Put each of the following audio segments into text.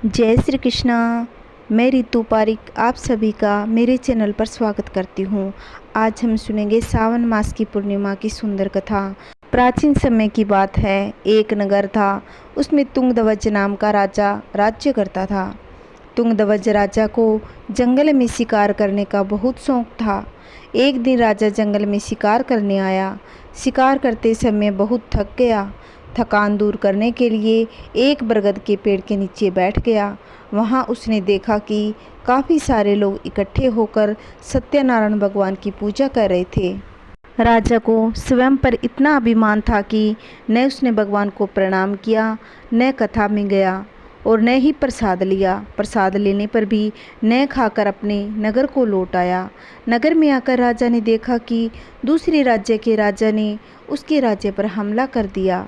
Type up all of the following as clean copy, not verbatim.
जय श्री कृष्णा। मैं रितु पारिक आप सभी का मेरे चैनल पर स्वागत करती हूँ। आज हम सुनेंगे सावन मास की पूर्णिमा की सुंदर कथा। प्राचीन समय की बात है, एक नगर था। उसमें तुंगध्वज नाम का राजा राज्य करता था। तुंगध्वज राजा को जंगल में शिकार करने का बहुत शौक था। एक दिन राजा जंगल में शिकार करने आया। शिकार करते समय बहुत थक गया। थकान दूर करने के लिए एक बरगद के पेड़ के नीचे बैठ गया। वहाँ उसने देखा कि काफ़ी सारे लोग इकट्ठे होकर सत्यनारायण भगवान की पूजा कर रहे थे। राजा को स्वयं पर इतना अभिमान था कि न उसने भगवान को प्रणाम किया, न कथा में गया और न ही प्रसाद लिया। प्रसाद लेने पर भी न खाकर अपने नगर को लौट आया। नगर में आकर राजा ने देखा कि दूसरे राज्य के राजा ने उसके राज्य पर हमला कर दिया।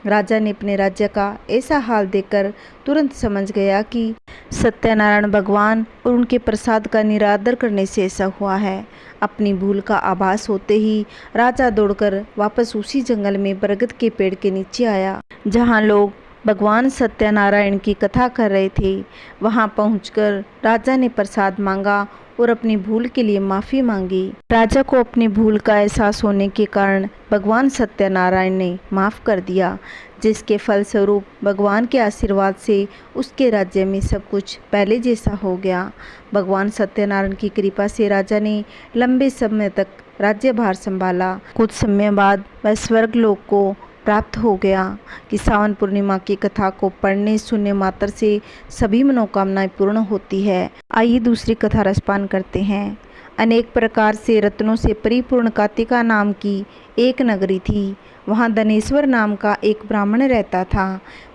राजा ने अपने राज्य का ऐसा हाल देखकर तुरंत समझ गया कि सत्यनारायण भगवान और उनके प्रसाद का निरादर करने से ऐसा हुआ है। अपनी भूल का आभास होते ही राजा दौड़कर वापस उसी जंगल में बरगद के पेड़ के नीचे आया जहाँ लोग भगवान सत्यनारायण की कथा कर रहे थे। वहां पहुंचकर राजा ने प्रसाद मांगा और अपनी भूल के लिए माफ़ी मांगी। राजा को अपनी भूल का एहसास होने के कारण भगवान सत्यनारायण ने माफ़ कर दिया, जिसके फलस्वरूप भगवान के आशीर्वाद से उसके राज्य में सब कुछ पहले जैसा हो गया। भगवान सत्यनारायण की कृपा से राजा ने लंबे समय तक राज्यभार संभाला। कुछ समय बाद वह स्वर्ग लोक को प्राप्त हो गया कि सावन पूर्णिमा की कथा को पढ़ने सुनने मात्र से सभी मनोकामनाएं पूर्ण होती है। आइए दूसरी कथा रसपान करते हैं। अनेक प्रकार से रत्नों से परिपूर्ण कातिका नाम की एक नगरी थी। वहाँ धनेश्वर नाम का एक ब्राह्मण रहता था।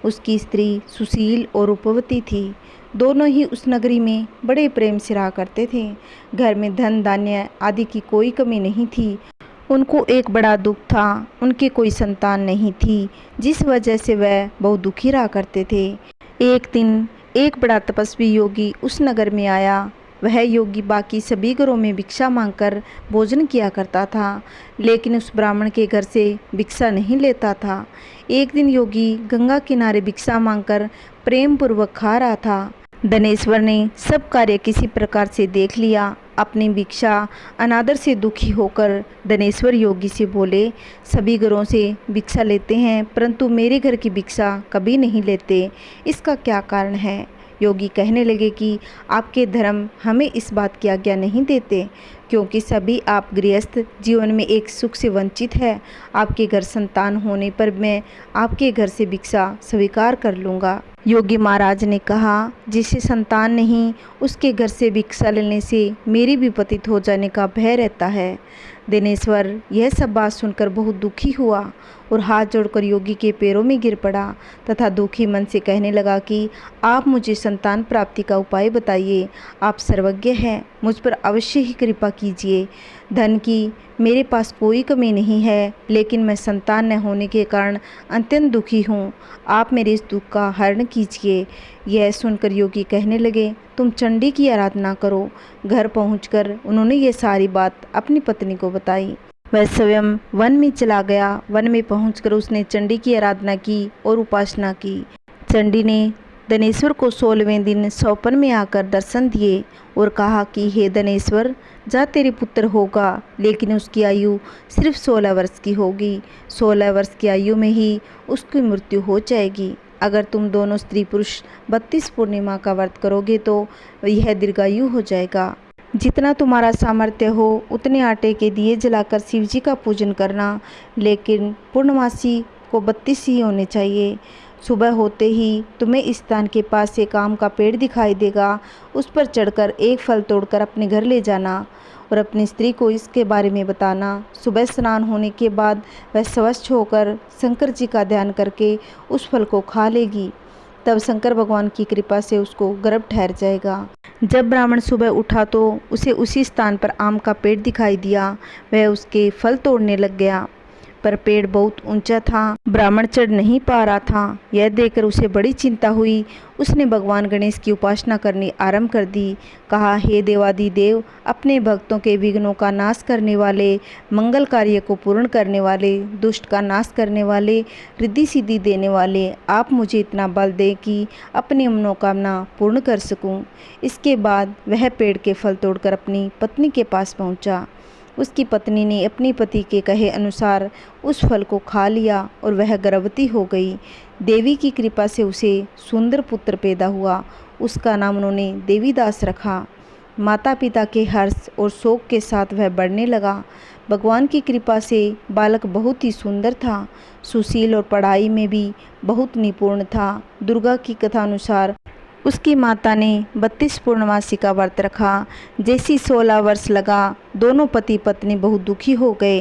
उसकी स्त्री सुशील और रूपवती थी। दोनों ही उस नगरी में बड़े प्रेम से रहा करते थे। घर में धन धान्य आदि की कोई कमी नहीं थी। उनको एक बड़ा दुख था, उनकी कोई संतान नहीं थी, जिस वजह से वह बहुत दुखी रहा करते थे। एक दिन एक बड़ा तपस्वी योगी उस नगर में आया। वह योगी बाकी सभी घरों में भिक्षा मांगकर भोजन किया करता था, लेकिन उस ब्राह्मण के घर से भिक्षा नहीं लेता था। एक दिन योगी गंगा किनारे भिक्षा मांगकर प्रेम पूर्वक खा रहा था। धनेश्वर ने सब कार्य किसी प्रकार से देख लिया। अपनी भिक्षा अनादर से दुखी होकर धनेश्वर योगी से बोले, सभी घरों से भिक्षा लेते हैं परंतु मेरे घर की भिक्षा कभी नहीं लेते, इसका क्या कारण है? योगी कहने लगे कि आपके धर्म हमें इस बात की आज्ञा नहीं देते, क्योंकि सभी आप गृहस्थ जीवन में एक सुख से वंचित है। आपके घर संतान होने पर मैं आपके घर से भिक्षा स्वीकार कर लूँगा। योगी महाराज ने कहा, जिसे संतान नहीं उसके घर से भिक्षा लेने से मेरी भी पतित हो जाने का भय रहता है। दिनेश्वर यह सब बात सुनकर बहुत दुखी हुआ और हाथ जोड़कर योगी के पैरों में गिर पड़ा तथा दुखी मन से कहने लगा कि आप मुझे संतान प्राप्ति का उपाय बताइए। आप सर्वज्ञ हैं, मुझ पर अवश्य ही कृपा कीजिए। धन की मेरे पास कोई कमी नहीं है, लेकिन मैं संतान न होने के कारण अत्यंत दुखी हूँ। आप मेरे इस दुख का हरण कीजिए। यह सुनकर योगी कहने लगे, तुम चंडी की आराधना करो। घर पहुंचकर उन्होंने ये सारी बात अपनी पत्नी को बताई। वह स्वयं वन में चला गया। वन में पहुंचकर उसने चंडी की आराधना की और उपासना की। चंडी ने धनेश्वर को 16वें दिन सौपन में आकर दर्शन दिए और कहा कि हे धनेश्वर, जा तेरे पुत्र होगा, लेकिन उसकी आयु सिर्फ 16 वर्ष की होगी। 16 वर्ष की आयु में ही उसकी मृत्यु हो जाएगी। अगर तुम दोनों स्त्री पुरुष 32 पूर्णिमा का व्रत करोगे तो यह दीर्घायु हो जाएगा। जितना तुम्हारा सामर्थ्य हो उतने आटे के दिए जलाकर शिव जी का पूजन करना, लेकिन पूर्णमासी को 32 ही होने चाहिए। सुबह होते ही तुम्हें इस स्थान के पास एक आम का पेड़ दिखाई देगा। उस पर चढ़कर एक फल तोड़कर अपने घर ले जाना और अपनी स्त्री को इसके बारे में बताना। सुबह स्नान होने के बाद वह स्वच्छ होकर शंकर जी का ध्यान करके उस फल को खा लेगी। तब शंकर भगवान की कृपा से उसको गर्भ ठहर जाएगा। जब ब्राह्मण सुबह उठा तो उसे उसी स्थान पर आम का पेड़ दिखाई दिया। वह उसके फल तोड़ने लग गया। पर पेड़ बहुत ऊंचा था, ब्राह्मण चढ़ नहीं पा रहा था। यह देखकर उसे बड़ी चिंता हुई। उसने भगवान गणेश की उपासना करनी आरंभ कर दी। कहा, हे देवादिदेव, अपने भक्तों के विघ्नों का नाश करने वाले, मंगल कार्य को पूर्ण करने वाले, दुष्ट का नाश करने वाले, रिद्धि सिद्धि देने वाले, आप मुझे इतना बल दें कि अपनी मनोकामना पूर्ण कर सकूं। इसके बाद वह पेड़ के फल तोड़कर अपनी पत्नी के पास पहुंचा। उसकी पत्नी ने अपने पति के कहे अनुसार उस फल को खा लिया और वह गर्भवती हो गई। देवी की कृपा से उसे सुंदर पुत्र पैदा हुआ। उसका नाम उन्होंने देवीदास रखा। माता पिता के हर्ष और शोक के साथ वह बढ़ने लगा। भगवान की कृपा से बालक बहुत ही सुंदर था, सुशील और पढ़ाई में भी बहुत निपुण था। दुर्गा की कथा अनुसार उसकी माता ने 32 पूर्णमासी का व्रत रखा। जैसी 16 वर्ष लगा, दोनों पति पत्नी बहुत दुखी हो गए।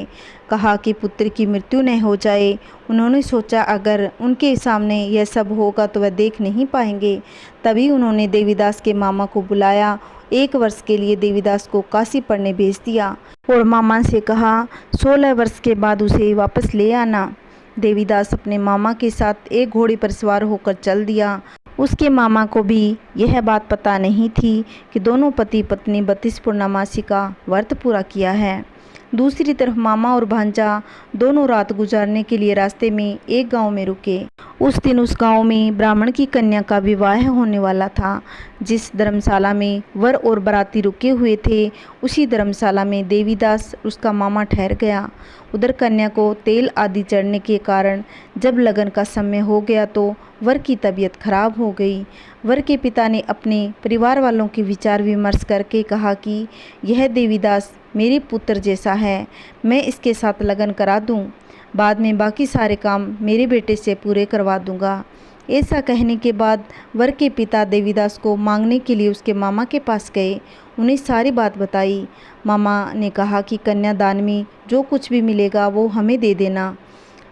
कहा कि पुत्र की मृत्यु न हो जाए। उन्होंने सोचा अगर उनके सामने यह सब होगा तो वह देख नहीं पाएंगे। तभी उन्होंने देवीदास के मामा को बुलाया। 1 वर्ष के लिए देवीदास को काशी पढ़ने भेज दिया और मामा से कहा 16 वर्ष के बाद उसे वापस ले आना। देवीदास अपने मामा के साथ एक घोड़े पर सवार होकर चल दिया। उसके मामा को भी यह बात पता नहीं थी कि दोनों पति पत्नी 32 पूर्णमासी का व्रत पूरा किया है। दूसरी तरफ मामा और भांजा दोनों रात गुजारने के लिए रास्ते में एक गांव में रुके। उस दिन उस गांव में ब्राह्मण की कन्या का विवाह होने वाला था। जिस धर्मशाला में वर और बाराती रुके हुए थे, उसी धर्मशाला में देवीदास उसका मामा ठहर गया। उधर कन्या को तेल आदि चढ़ने के कारण जब लगन का समय हो गया तो वर की तबीयत खराब हो गई। वर के पिता ने अपने परिवार वालों के विचार विमर्श करके कहा कि यह देवीदास मेरे पुत्र जैसा है, मैं इसके साथ लगन करा दूं। बाद में बाकी सारे काम मेरे बेटे से पूरे करवा दूंगा। ऐसा कहने के बाद वर के पिता देवीदास को मांगने के लिए उसके मामा के पास गए। उन्हें सारी बात बताई। मामा ने कहा कि कन्यादान में जो कुछ भी मिलेगा वो हमें दे देना।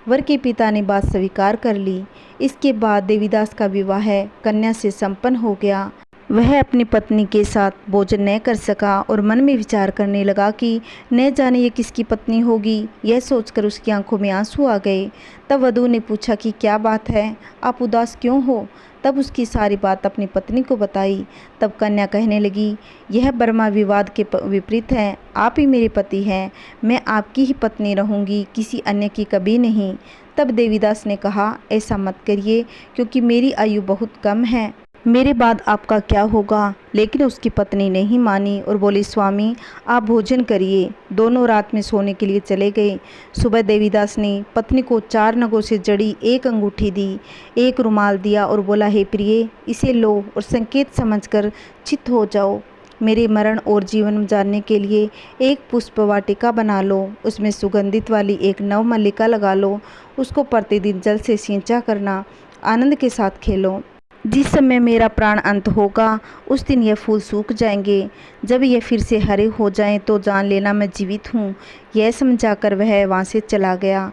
वर के पिता ने बात स्वीकार कर ली। इसके बाद देवीदास का विवाह कन्या से संपन्न हो गया। वह अपनी पत्नी के साथ भोजन न कर सका और मन में विचार करने लगा कि न जाने ये किसकी पत्नी होगी। यह सोचकर उसकी आंखों में आंसू आ गए। तब वधू ने पूछा कि क्या बात है, आप उदास क्यों हो। तब उसकी सारी बात अपनी पत्नी को बताई। तब कन्या कहने लगी, यह बर्मा विवाद के विपरीत है। आप ही मेरे पति हैं, मैं आपकी ही पत्नी रहूंगी, किसी अन्य की कभी नहीं। तब देवीदास ने कहा, ऐसा मत करिए क्योंकि मेरी आयु बहुत कम है, मेरे बाद आपका क्या होगा। लेकिन उसकी पत्नी नहीं मानी और बोली, स्वामी आप भोजन करिए। दोनों रात में सोने के लिए चले गए। सुबह देवीदास ने पत्नी को 4 नगों से जड़ी एक अंगूठी दी, एक रुमाल दिया और बोला, हे प्रिय, इसे लो और संकेत समझकर चित्त हो जाओ। मेरे मरण और जीवन जानने के लिए एक पुष्प वाटिका बना लो, उसमें सुगंधित वाली एक नव मल्लिका लगा लो। उसको प्रतिदिन जल से सिंचा करना, आनंद के साथ खेलो। जिस समय मेरा प्राण अंत होगा उस दिन ये फूल सूख जाएंगे। जब ये फिर से हरे हो जाएं तो जान लेना मैं जीवित हूँ। यह समझाकर वह वहाँ से चला गया।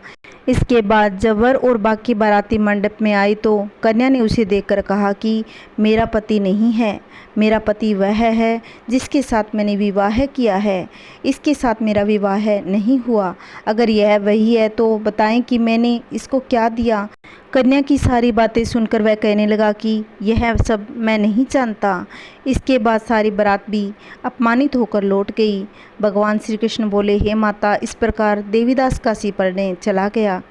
इसके बाद जब वर और बाकी बाराती मंडप में आई तो कन्या ने उसे देखकर कहा कि मेरा पति नहीं है, मेरा पति वह है जिसके साथ मैंने विवाह किया है। इसके साथ मेरा विवाह नहीं हुआ। अगर यह वही है तो बताएं कि मैंने इसको क्या दिया। कन्या की सारी बातें सुनकर वह कहने लगा कि यह सब मैं नहीं जानता। इसके बाद सारी बारात भी अपमानित होकर लौट गई। भगवान श्री कृष्ण बोले, हे माता, इस प्रकार देवीदास काशी पढ़ने चला गया।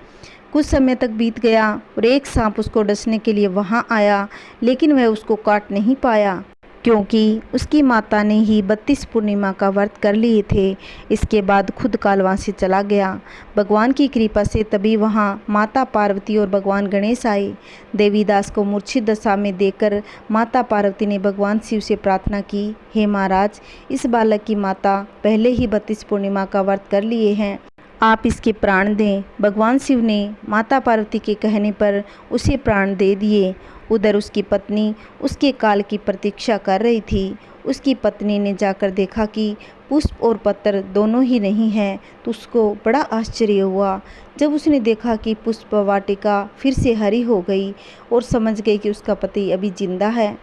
कुछ समय तक बीत गया और एक सांप उसको डसने के लिए वहाँ आया, लेकिन वह उसको काट नहीं पाया क्योंकि उसकी माता ने ही 32 पूर्णिमा का व्रत कर लिए थे। इसके बाद खुद कालवा से चला गया। भगवान की कृपा से तभी वहाँ माता पार्वती और भगवान गणेश आए। देवीदास को मूर्छित दशा में देखकर माता पार्वती ने भगवान शिव से प्रार्थना की, हे महाराज, इस बालक की माता पहले ही 32 पूर्णिमा का व्रत कर लिए हैं, आप इसके प्राण दें। भगवान शिव ने माता पार्वती के कहने पर उसे प्राण दे दिए। उधर उसकी पत्नी उसके काल की प्रतीक्षा कर रही थी। उसकी पत्नी ने जाकर देखा कि पुष्प और पत्र दोनों ही नहीं हैं, तो उसको बड़ा आश्चर्य हुआ। जब उसने देखा कि पुष्प वाटिका फिर से हरी हो गई और समझ गई कि उसका पति अभी जिंदा है।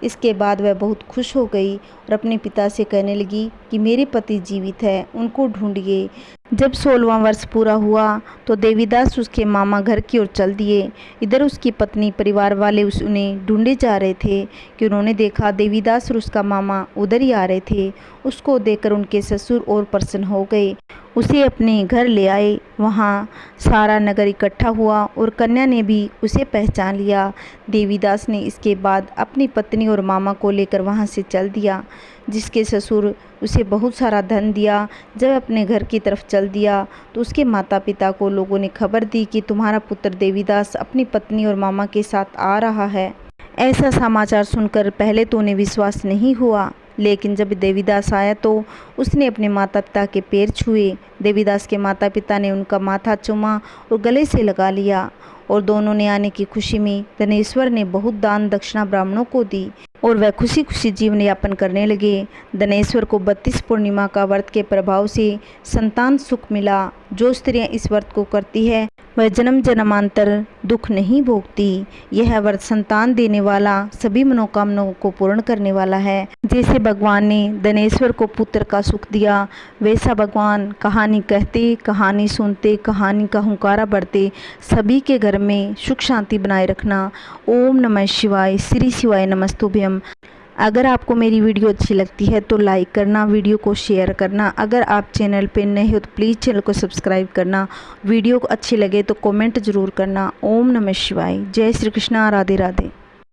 इसके बाद वह बहुत खुश हो गई और अपने पिता से कहने लगी कि मेरे पति जीवित है, उनको ढूंढिए। जब 16वां वर्ष पूरा हुआ तो देवीदास उसके मामा घर की ओर चल दिए। इधर उसकी पत्नी परिवार वाले उन्हें ढूंढे जा रहे थे कि उन्होंने देखा देवीदास और उसका मामा उधर ही आ रहे थे। उसको देखकर उनके ससुर और प्रसन्न हो गए, उसे अपने घर ले आए। वहाँ सारा नगर इकट्ठा हुआ और कन्या ने भी उसे पहचान लिया। देवीदास ने इसके बाद अपनी पत्नी और मामा को लेकर वहाँ से चल दिया, जिसके ससुर उसे बहुत सारा धन दिया। जब अपने घर की तरफ चल दिया तो उसके माता पिता को लोगों ने खबर दी कि तुम्हारा पुत्र देवीदास अपनी पत्नी और मामा के साथ आ रहा है। ऐसा समाचार सुनकर पहले तो उन्हें विश्वास नहीं हुआ, लेकिन जब देवीदास आया तो उसने अपने माता पिता के पैर छुए। देवीदास के माता पिता ने उनका माथा चूमा और गले से लगा लिया, और दोनों ने आने की खुशी में धनेश्वर ने बहुत दान दक्षिणा ब्राह्मणों को दी और वह खुशी खुशी जीवन यापन करने लगे। धनेश्वर को 32 पूर्णिमा का व्रत के प्रभाव से संतान सुख मिला। जो स्त्रियां इस व्रत को करती है वह जन्म जन्मांतर दुख नहीं भोगती। यह व्रत संतान देने वाला, सभी मनोकामनाओं को पूर्ण करने वाला है। जैसे भगवान ने धनेश्वर को पुत्र का सुख दिया, वैसा भगवान कहानी कहते, कहानी सुनते, कहानी का हुंकारा बढ़ते सभी के घर में सुख शांति बनाए रखना। ओम नमः शिवाय। श्री शिवाय नमस्तुभ्यम। अगर आपको मेरी वीडियो अच्छी लगती है तो लाइक करना, वीडियो को शेयर करना। अगर आप चैनल पे नए हो तो प्लीज़ चैनल को सब्सक्राइब करना। वीडियो को अच्छी लगे तो कमेंट ज़रूर करना। ओम नमः शिवाय। जय श्री कृष्णा। राधे राधे।